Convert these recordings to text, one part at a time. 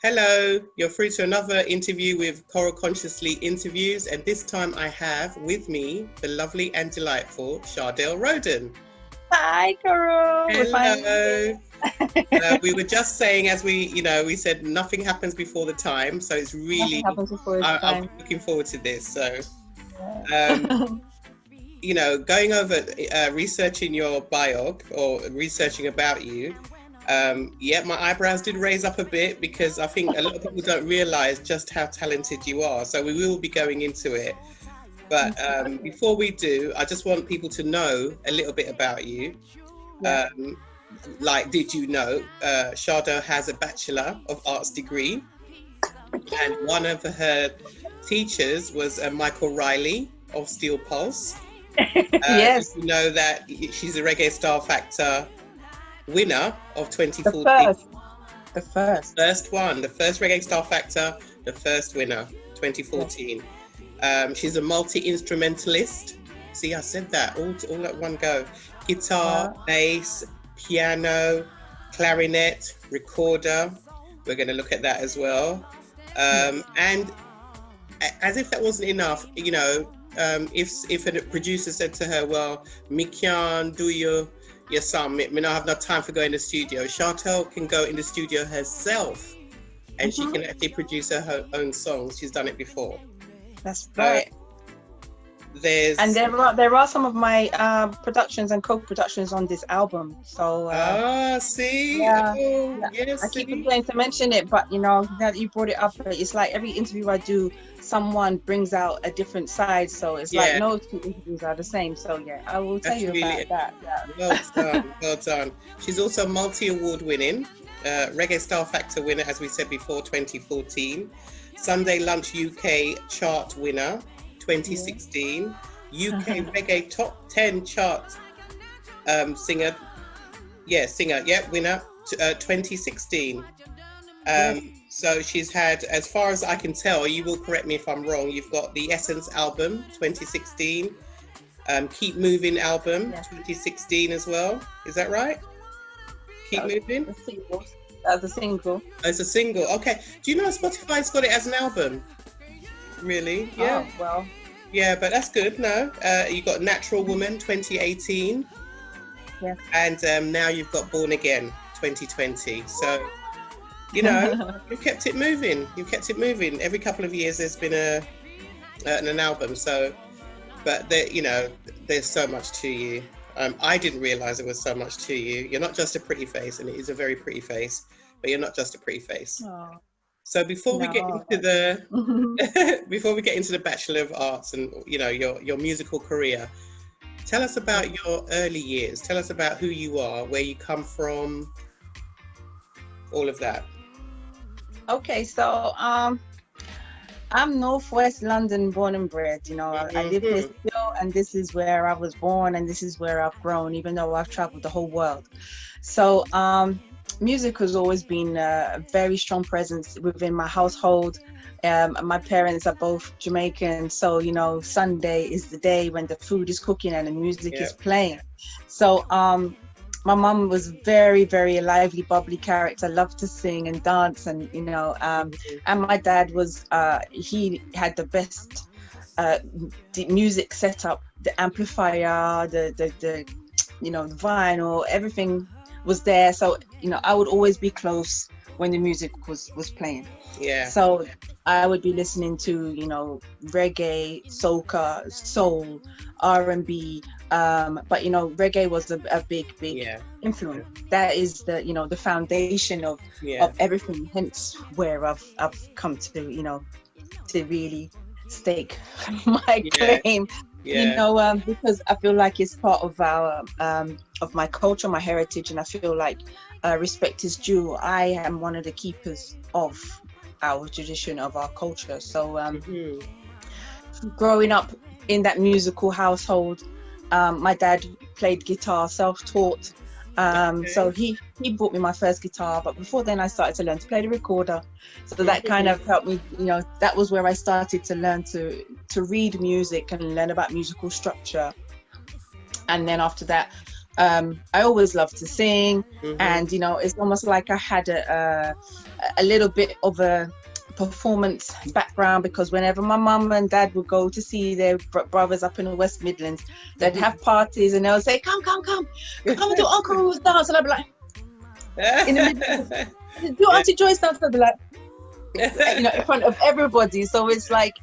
Hello, you're through to another interview with Coral Consciously Interviews, and this time I have with me the lovely and delightful Chardel Rhoden. Hi, Coral. Hello. We were just saying, as we said, nothing happens before the time, so it's really, I'm looking forward to this. So, going over researching your bio or researching about you. My eyebrows did raise up a bit because I think a lot of people don't realize just how talented you are. So we will be going into it. But before we do, I just want people to know a little bit about you. Did you know Chardel has a Bachelor of Arts degree? And one of her teachers was Michael Riley of Steel Pulse. Yes. You know that she's a Reggae Star Factor winner of 2014. The first Reggae Star Factor, the first winner, 2014. She's a multi-instrumentalist. See, I said that all at one go. Guitar, bass, piano, clarinet, recorder. We're going to look at that as well. And as if that wasn't enough, if a producer said to her, well, me can't do your song, me not have no time for going to the studio, Chardel can go in the studio herself and she can actually produce her own songs. She's done it before. That's right. There are some of my productions and co-productions on this album. So see, yes, I keep forgetting to mention it, but now that you brought it up, it's like every interview I do, someone brings out a different side. So it's like no two interviews are the same. So I will tell you about that. Yeah. Well done. She's also multi-award winning, Reggae Star Factor winner, as we said before, 2014. Sunday Lunch UK chart winner, 2016. UK Reggae Top 10 chart singer, winner, 2016. So she's had, as far as I can tell, you will correct me if I'm wrong, you've got the Essence album, 2016, Keep Moving album, 2016 as well. Is that right? Keep Moving? That's a single. Oh, it's a single. Okay. Do you know Spotify's got it as an album? Really? Yeah. Oh, well. Yeah, but that's good. No, you got Natural Woman 2018. Yeah. And now you've got Born Again 2020. So, you've kept it moving. Every couple of years there's been an album. So, but there's so much to you. I didn't realize there was so much to you. You're not just a pretty face, and it is a very pretty face, but you're not just a pretty face. Aww. So before we get into the Bachelor of Arts and your musical career, tell us about your early years. Tell us about who you are, where you come from, all of that. Okay, so I'm Northwest London born and bred. I live here still, and this is where I was born, and this is where I've grown, even though I've traveled the whole world. So music has always been a very strong presence within my household. My parents are both Jamaican, so Sunday is the day when the food is cooking and the music is playing. So my mum was very, very lively, bubbly character, loved to sing and dance, and and my dad was he had the best the music setup, the amplifier, the vinyl, everything was there. So I would always be close when the music was playing. Yeah. So I would be listening to reggae, soca, soul, R&B, but reggae was a big influence. That is the foundation of everything. Hence where I've come to to really stake my claim. Because I feel like it's part of our of my culture, my heritage, and I feel like respect is due. I am one of the keepers of our tradition, of our culture. So growing up in that musical household, my dad played guitar, self-taught. So he bought me my first guitar, but before then I started to learn to play the recorder. So that kind of helped me, that was where I started to learn to read music and learn about musical structure. And then after that, I always loved to sing, and you know, it's almost like I had a little bit of a performance background, because whenever my mum and dad would go to see their brothers up in the West Midlands, they'd have parties and they'll say, come and do Uncle Ruth's dance, and I'd be like, in the middle, do Auntie Joyce dance, I'd be like, you know, in front of everybody. So it's like,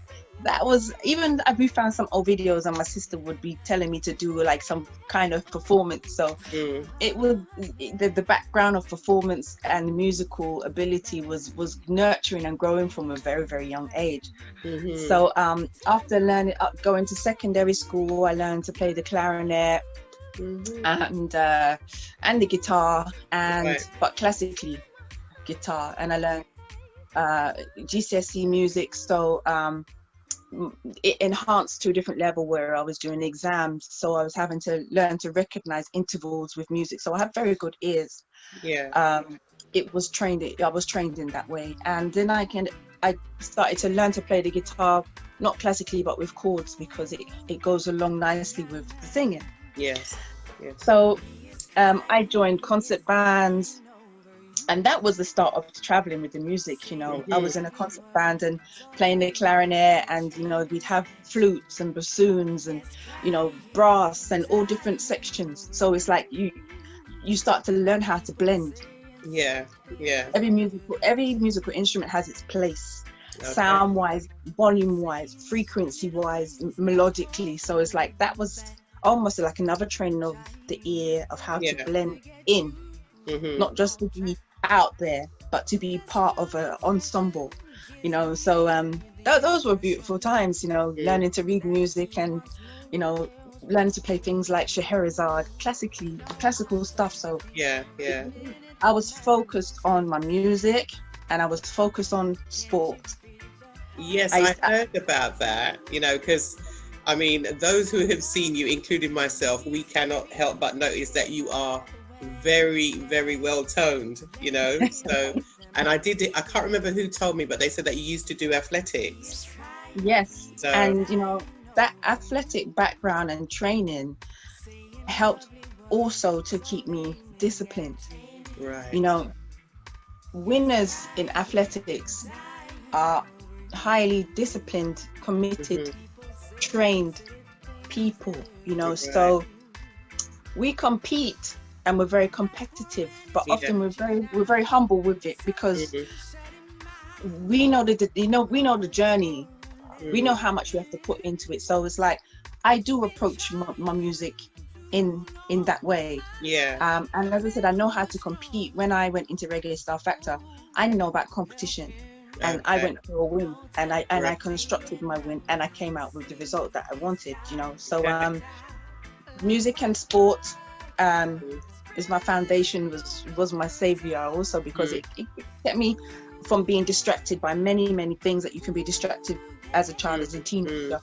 that was, even we found some old videos and my sister would be telling me to do like some kind of performance. So it would, the background of performance and musical ability was nurturing and growing from a very, very young age. So after going to secondary school, I learned to play the clarinet and the guitar, but classically guitar, and I learned GCSE music. So it enhanced to a different level where I was doing exams, so I was having to learn to recognize intervals with music. So I have very good ears. I was trained in that way, and then I started to learn to play the guitar, not classically but with chords, because it goes along nicely with the singing. So I joined concert bands, and that was the start of traveling with the music. You know, I was in a concert band and playing the clarinet, and you know, we'd have flutes and bassoons and, you know, brass and all different sections. So it's like you start to learn how to blend. Every musical instrument has its place, sound wise, volume wise, frequency wise, melodically. So it's like, that was almost like another training of the ear, of how to blend in, not just to be out there, but to be part of an ensemble, you know. So those were beautiful times, you know, learning to read music, and you know, learning to play things like Scheherazade, classical stuff. So I was focused on my music, and I was focused on sport. I heard about that, you know, because I mean, those who have seen you, including myself, we cannot help but notice that you are very, very well toned, you know. So, and I can't remember who told me, but they said that you used to do athletics. Yes. So, and you know, that athletic background and training helped also to keep me disciplined. You know, winners in athletics are highly disciplined, committed, trained people, you know. So we compete and we're very competitive, but often we're very humble with it, because we know the journey, we know how much we have to put into it. So it's like, I do approach my music in that way. And as I said, I know how to compete. When I went into Reggae Star Factor, I know about competition. And I went for a win, and I constructed my win, and I came out with the result that I wanted, you know. So music and sport is my foundation, was my savior also, because it kept me from being distracted by many things that you can be distracted as a child, as a teenager.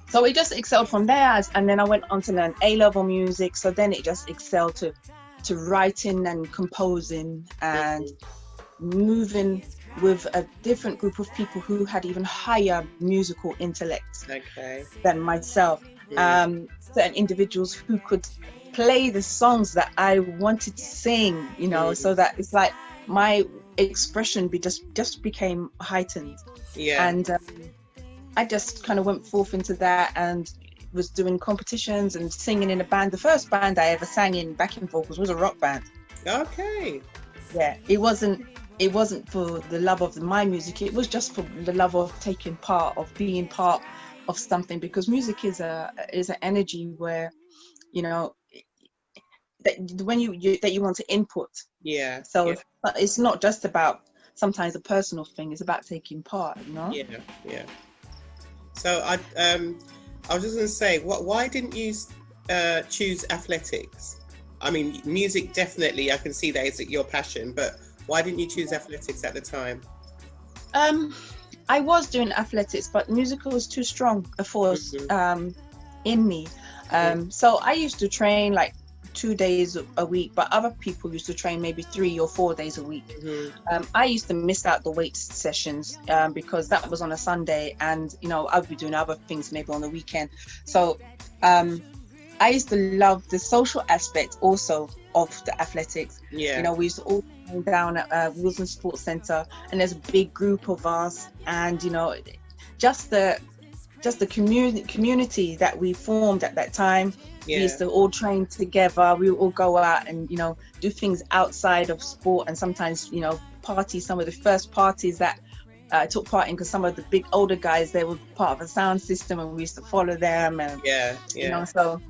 So it just excelled from there, and then I went on to learn A-level music. So then it just excelled to writing and composing and moving with a different group of people who had even higher musical intellect than myself. Certain individuals who could play the songs that I wanted to sing, you know, so that it's like my expression just became heightened. And I just kind of went forth into that and was doing competitions and singing in a band. The first band I ever sang in backing vocals was a rock band. It wasn't for the love of my music, it was just for the love of taking part, of being part of something, because music is an energy where, you know, that when you want to input. So it's not just about sometimes a personal thing, it's about taking part, you know. So I was just going to say, why didn't you choose athletics? I mean, music, definitely, I can see that is your passion, but why didn't you choose athletics at the time? I was doing athletics, but musical was too strong a force in me. So I used to train like 2 days a week, but other people used to train maybe 3 or 4 days a week. I used to miss out the weight sessions because that was on a Sunday, and you know, I would be doing other things maybe on the weekend. So I used to love the social aspect also of the athletics. Yeah. You know, we used to all go down at Wilson Sports Centre, and there's a big group of us, and you know, just the community that we formed at that time. Yeah. We used to all train together. We would all go out and, you know, do things outside of sport, and sometimes, you know, parties. Some of the first parties that I took part in, because some of the big older guys, they were part of a sound system, and we used to follow them. And you know, so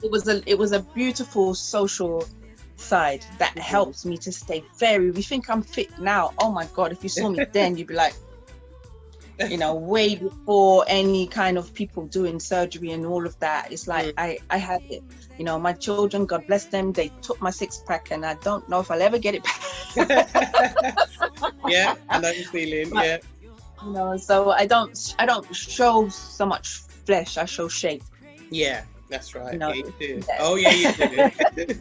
it was a beautiful social side that helps me to stay very. We think I'm fit now. Oh my God! If you saw me then, you'd be like, you know, way before any kind of people doing surgery and all of that. It's like I had it. You know, my children, God bless them, they took my 6-pack, and I don't know if I'll ever get it back. Yeah, I know the feeling. But, yeah. You know, so I don't show so much flesh. I show shape. Yeah, that's right. You know, yeah, you do. Yeah. Oh yeah, you do.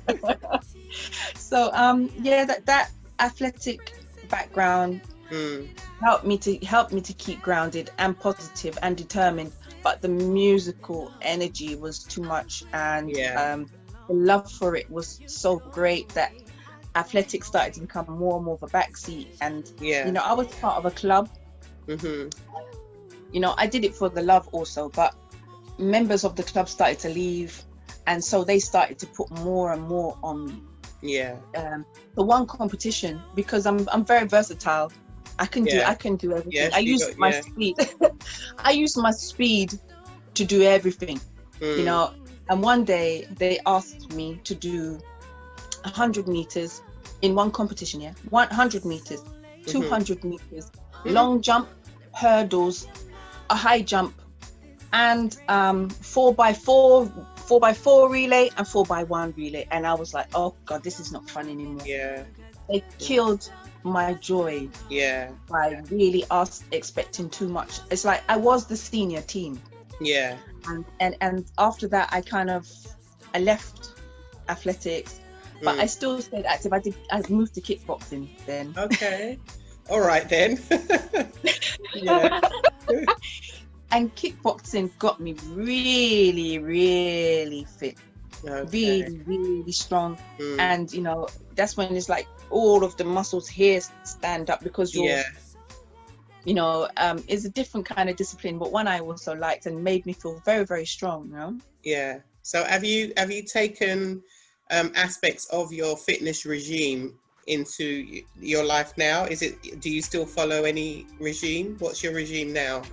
So that athletic background helped me to keep grounded and positive and determined, but the musical energy was too much, and the love for it was so great that athletics started to become more and more of a backseat. And you know, I was part of a club. You know, I did it for the love also, but members of the club started to leave, and so they started to put more and more on me. The one competition, because I'm very versatile. I can do everything. Yes, I use my speed. I use my speed to do everything. You know, and one day they asked me to do 100 meters in one competition. 100 meters, 200 meters, long jump, hurdles, a high jump, and 4x4 relay and 4x1 relay. And I was like, oh God, this is not fun anymore. They killed my joy by really expecting too much. It's like I was the senior team. And after that I left athletics, but I still stayed active. I moved to kickboxing then. Okay. All right then. And kickboxing got me really, really fit. Really, really strong. And you know, that's when it's like all of the muscles here stand up, because you're you know, it's a different kind of discipline, but one I also liked and made me feel very, very strong, you know? So have you taken aspects of your fitness regime into your life now? Do you still follow any regime? What's your regime now?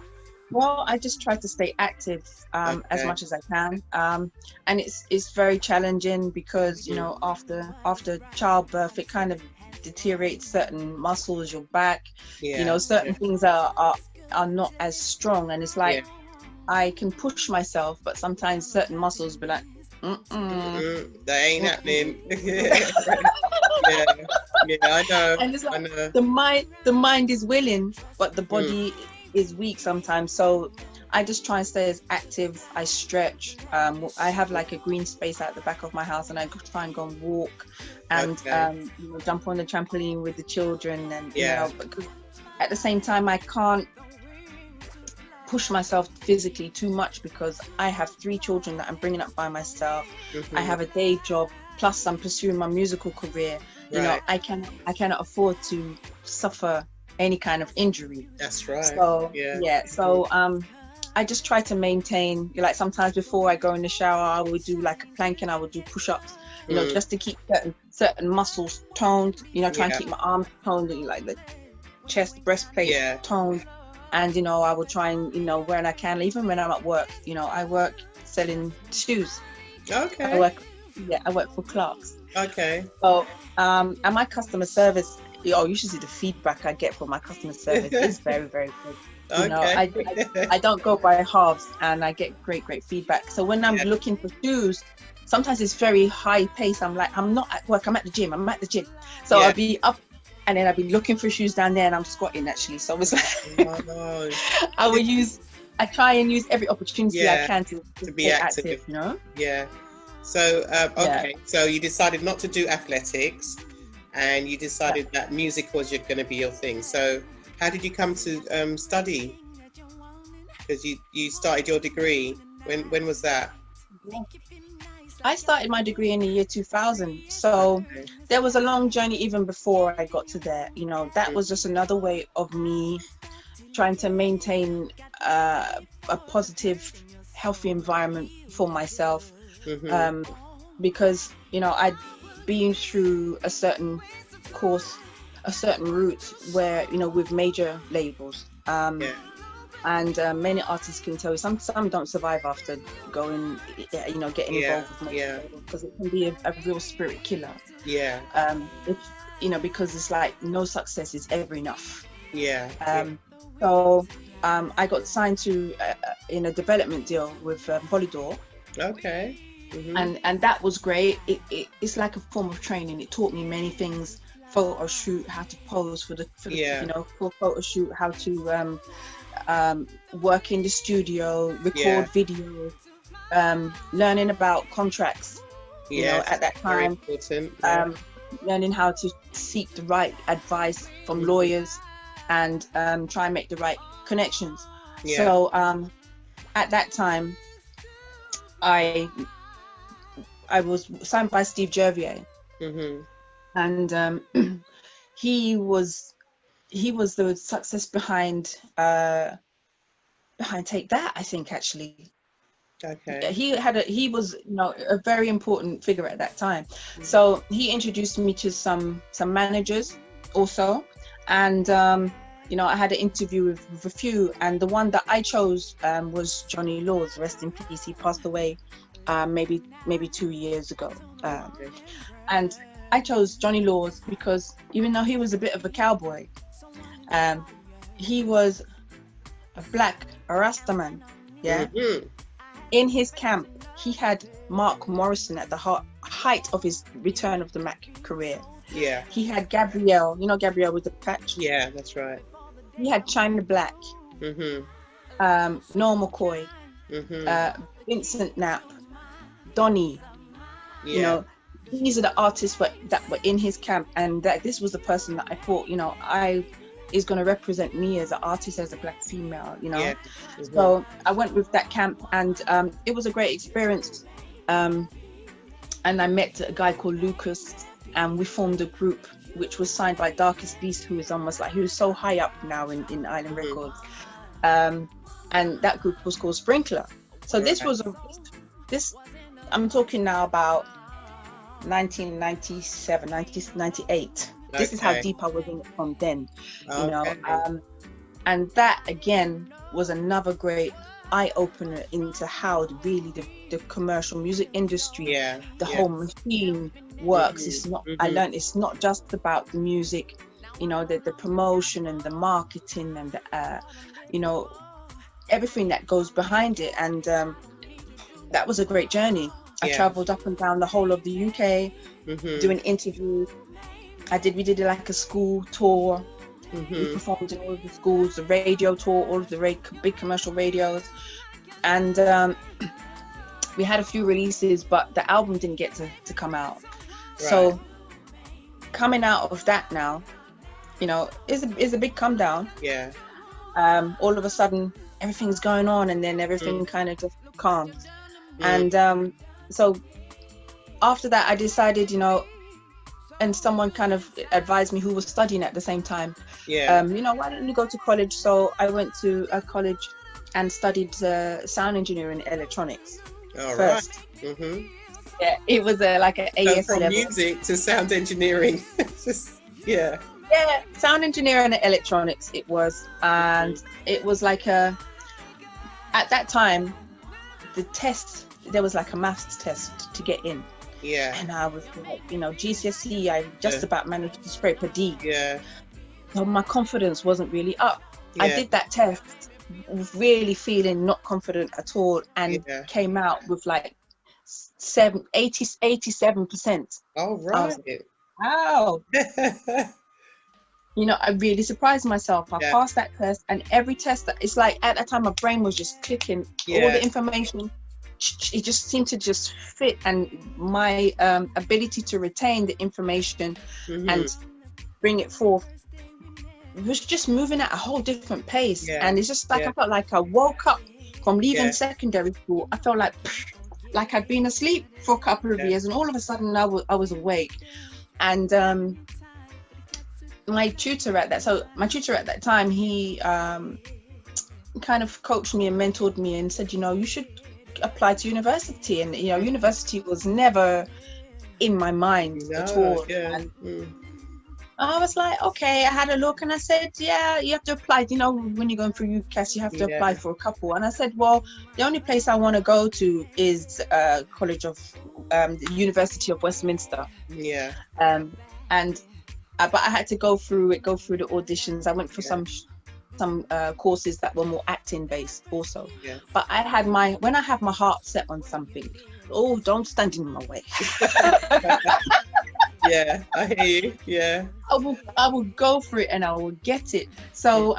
Well, I just try to stay active as much as I can, and it's very challenging because you know, after childbirth, it kind of deteriorates certain muscles, your back. You know, certain things are not as strong, and it's like I can push myself, but sometimes certain muscles be like, that ain't happening. I know. And it's like, I know. The mind is willing, but the body is weak sometimes. So I just try and stay as active. I stretch. I have like a green space at the back of my house, and I try and go and walk and you know, jump on the trampoline with the children. And you know, because at the same time I can't push myself physically too much, because I have 3 children that I'm bringing up by myself. I have a day job, plus I'm pursuing my musical career. You know, I cannot afford to suffer any kind of injury. That's right. So so I just try to maintain, like sometimes before I go in the shower, I would do like a plank and I would do push-ups, you know, just to keep certain muscles toned, you know, try and keep my arms toned, like the chest, breastplate toned. And, you know, I would try and, you know, when I can, even when I'm at work, you know, I work selling shoes. Okay. I work for Clark's. Okay. So, and my customer service, you should see the feedback I get from my customer service. It's very, very good. You know, I don't go by halves, and I get great feedback. So when I'm looking for shoes, sometimes it's very high pace. I'm like, I'm not at work, I'm at the gym. So I'll be up, and then I'll be looking for shoes down there, and I'm squatting actually. So it's like, I try and use every opportunity I can to be active, you know? So, so you decided not to do athletics, and you decided that music was going to be your thing. So how did you come to study? Because you started your degree. When was that? I started my degree in the year 2000, so there was a long journey even before I got to there. You know, that was just another way of me trying to maintain a positive, healthy environment for myself, because, you know, I'd been through a certain course, a certain route where, you know, with major labels. And many artists can tell you some don't survive after going, you know, getting involved with major labels, because it can be a real spirit killer. If, you know, because it's like no success is ever enough. So I got signed to in a development deal with Polydor. And that was great. It's like a form of training. It taught me many things: photo shoot, how to pose for the you know, for photo shoot, how to work in the studio, record video, learning about contracts, you know, at that time, learning how to seek the right advice from lawyers, and try and make the right connections. So at that time, I was signed by Steve Jervier, and he was the success behind Take That, I think, actually. He was, you know, a very important figure at that time. So he introduced me to some managers also, and you know, I had an interview with a few, and the one that I chose was Johnny Laws, rest in peace. He passed away maybe 2 years ago, and I chose Johnny Laws because even though he was a bit of a cowboy, he was a black Rastaman. In his camp, he had Mark Morrison at the height of his Return of the Mac career. He had Gabrielle, you know, Gabrielle with the patch. That's right. He had China Black, Noel McCoy, Vincent Knapp, Donny. You know, these are the artists that were in his camp, and that this was the person that I thought, you know, is going to represent me as an artist, as a black female, you know. So I went with that camp, and it was a great experience. And I met a guy called Lucas, and we formed a group which was signed by Darkest Beast, who is almost like, he was so high up now in Island Records. And that group was called Sprinkler. So this was I'm talking now about 1997, 1998. This is how deep I was in it from then, you know. And that again was another great eye-opener into how really the commercial music industry, the whole machine works. It's not, I learned it's not just about the music, you know, the promotion and the marketing and the, you know, everything that goes behind it. And that was a great journey. I traveled up and down the whole of the UK, doing interviews. We did like a school tour. We performed in all of the schools, the radio tour, all of the big commercial radios. And we had a few releases, but the album didn't get to come out. So coming out of that now, you know, is a big come down. All of a sudden, everything's going on, and then everything kind of just calms. And so after that, I decided, you know, and someone kind of advised me, who was studying at the same time, you know, why don't you go to college? So I went to a college and studied sound engineering and electronics first. Yeah, it was like an AS from level. Music to sound engineering. Yeah, sound engineering and electronics it was. And it was like at that time, the test, there was like a maths test to get in. And I was like, you know, GCSE, I just about managed to scrape a D. So my confidence wasn't really up. I did that test really feeling not confident at all, and came out with like 87%. Oh, right. Wow. You know, I really surprised myself. I passed that test, and every test, it's like at that time my brain was just clicking all the information. It just seemed to just fit, and my ability to retain the information and bring it forth was just moving at a whole different pace. And it's just like I felt like I woke up from leaving secondary school. I felt like like I'd been asleep for a couple of years, and all of a sudden I was awake. And my tutor at that time, he kind of coached me and mentored me and said, you know, you should apply to university. And, you know, university was never in my mind at all. And I was like, okay. I had a look and I said, yeah, you have to apply. You know, when you're going through UCAS, you have to apply for a couple. And I said, well, the only place I want to go to is the University of Westminster. But I had to go through the auditions. I went for some courses that were more acting based also. But when I have my heart set on something, don't stand in my way. Yeah, I hear you. Yeah, I will go for it and I will get it. So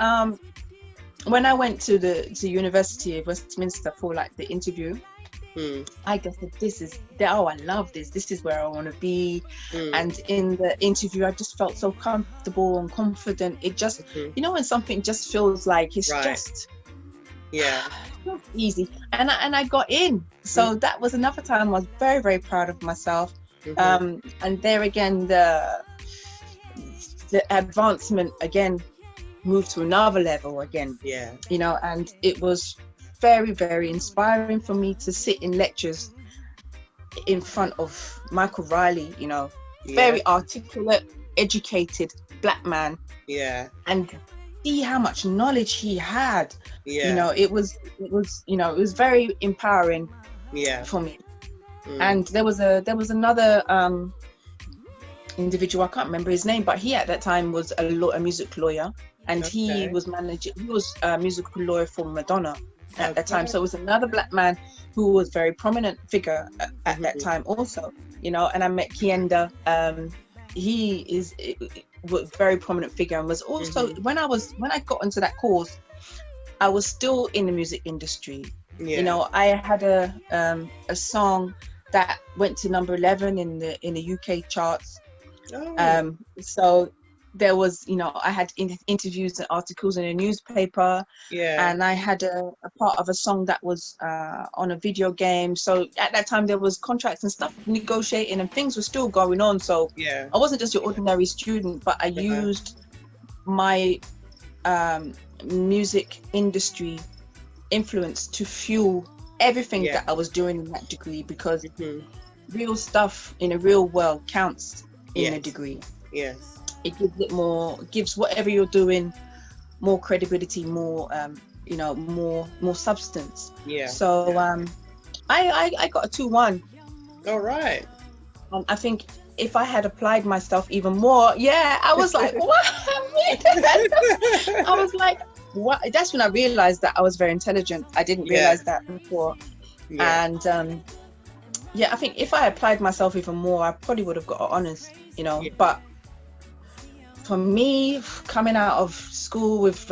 when I went to the University of Westminster for like the interview, I guess I love this. This is where I want to be. And in the interview, I just felt so comfortable and confident. It just, you know, when something just feels like it's just easy. And I got in. So that was another time I was very, very proud of myself. And there again, the advancement again moved to another level again. You know, and it was very, very inspiring for me to sit in lectures in front of Michael Riley, you know, very articulate, educated black man, and see how much knowledge he had. You know, it was very empowering for me. And there was another individual, I can't remember his name, but he at that time was a music lawyer, and he was a musical lawyer for Madonna at that time. So it was another black man who was very prominent figure at that time also, you know. And I met Kienda. He was a very prominent figure, and was also when I got into that course, I was still in the music industry. You know, I had a song that went to number 11 in the UK charts. So there was, you know, I had interviews and articles in a newspaper, and I had a part of a song that was on a video game. So at that time there was contracts and stuff negotiating, and things were still going on. So I wasn't just your ordinary student, but I used my music industry influence to fuel everything that I was doing in that degree, because real stuff in a real world counts in a degree. It gives whatever you're doing more credibility, more you know, more substance. So I got a 2-1. All right. I think if I had applied myself even more, I was like, what? I was like, what? That's when I realized that I was very intelligent. I didn't realize that before. And I think if I applied myself even more, I probably would have got honours, you know. But for me, coming out of school with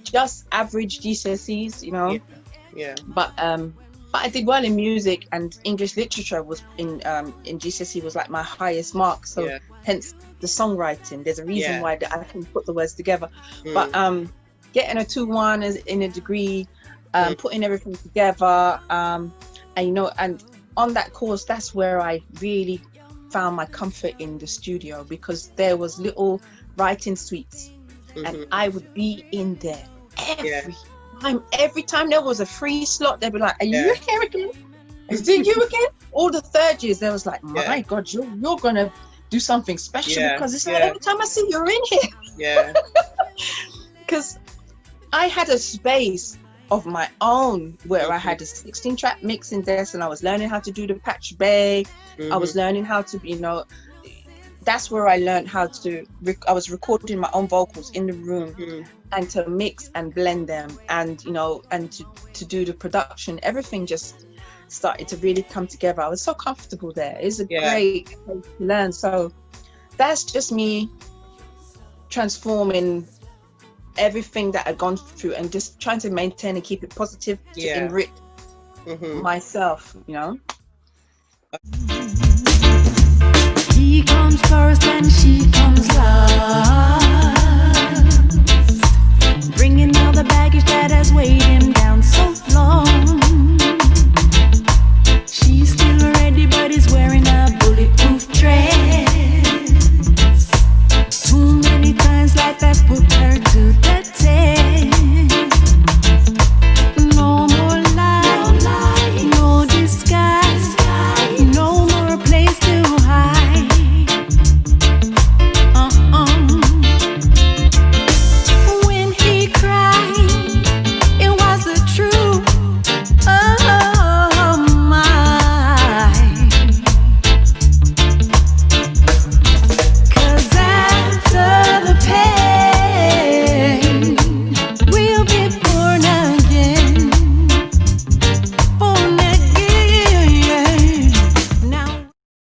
just average GCSEs, you know, but I did well in music, and English literature was in GCSE was like my highest mark. So hence the songwriting. There's a reason why that I can put the words together. But getting a 2-1 in a degree, putting everything together, and you know, and on that course, that's where I really found my comfort in the studio, because there was little writing suites, and I would be in there every time there was a free slot. They'd be like, are you here again? Is it you again? All the third years, they was like, my God, you're gonna do something special, because it's like every time I see you're in here. Because I had a space of my own where I had a 16-track mixing desk, and I was learning how to do the patch bay. I was learning how to, you know, that's where I learned how to, I was recording my own vocals in the room, and to mix and blend them, and, you know, and to do the production. Everything just started to really come together. I was so comfortable there. It's a great place to learn. So that's just me transforming everything that I'd gone through, and just trying to maintain and keep it positive to enrich myself, you know. He comes first and she comes last, bringing all the